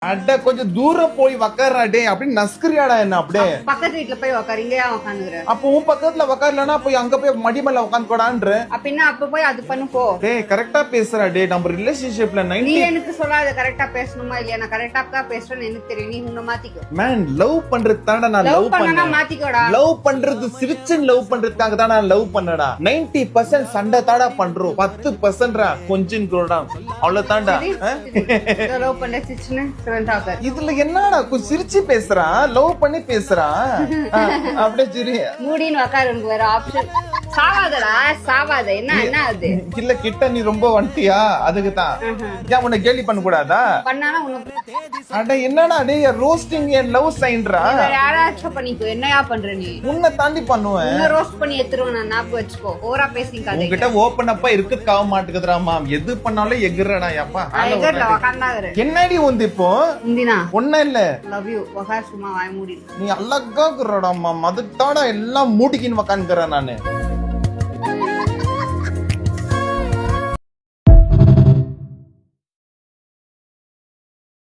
அட கொஞ்சம் தூரம் போய் உக்காரா டே அப்படின்னு நஸ்கரியாடா என்ன அப்படியே பக்கத்து வீட்டுல போய் உக்காரு, இங்கேயா உக்காந்துக்கிற? அப்போ உன் பக்கத்துல உக்காரலன்னா போய் அங்க போய் மடி மேல உட்காந்துக்கூடான்ற. அப்படின்னா அப்ப போய் அது பண்ணு போ. டேய் கரெக்டா பேசுறா டே, நம்ம ரிலேஷன்ஷிப்ல நீ 90 எனக்கு சொல்லாத கரெக்டா பேசணுமா இல்லையா? நான் கரெக்டா தான் பேசுறேன்னு எனக்கு தெரியும். நீ உன்னை மாத்திக்கோ. மேன் லவ் பண்றது தானடா நான் லவ் பண்ணா பண்ணேன். மாத்திக்கோடா. லவ் பண்றது சிரிச்சு லவ் பண்றதுக்காக தான் நான் லவ் பண்ணடா. 90% சண்டை தாடா பண்றோம், 10% கொஞ்சம் கூட அவ்வளவு தாண்டா. லவ் பண்ண சிச்சுன்னு ஃப்ரெண்ட் ஆகாது. இதுல என்னடா கொஞ்சம் சிரிச்சு பேசுறான், லவ் பண்ணி பேசுறான். அப்படியே சரி மூடின்னு உக்காரு, உனக்கு வேற ஆப்ஷன். சாவாதடா சாவாத. என்ன அது இல்ல கிட்ட நீ ரொம்ப வந்துட்டியா அதுக்கு தான். ஏன் உன்னை கேலி பண்ண கூடாதா? பண்ணானா உனக்கு அட என்னடா டே ரோஸ்டிங் என் லவ் சைன்டா. யாராச்சும் பண்ணிக்கோ. என்னையா பண்ற நீ? உன்னை தாண்டி பண்ணுவேன். உன்னை ரோஸ்ட் பண்ணி எடுத்துருவேன் நான். ஞாபகம் வச்சுக்கோ. ஓவரா பேசிக்காதே. உன்கிட்ட ஓபன் அப்பா இருக்கதுக்காக மாட்டுக்குதுடா மாம். எது பண்ணாலும் எகுறடா அப்பா. எகர்ல உக்காந்தாரு. என்னடி வந்து இப்போ இந்தினா ஒண்ணு இல்ல. Love you. உக்கார் சும்மா வாய் மூடி. நீ அழகா இருக்கிறடா மாம். அதுதாடா எல்லாம் மூடிக்கின்னு உக்காந்துக்கிறேன் நானு.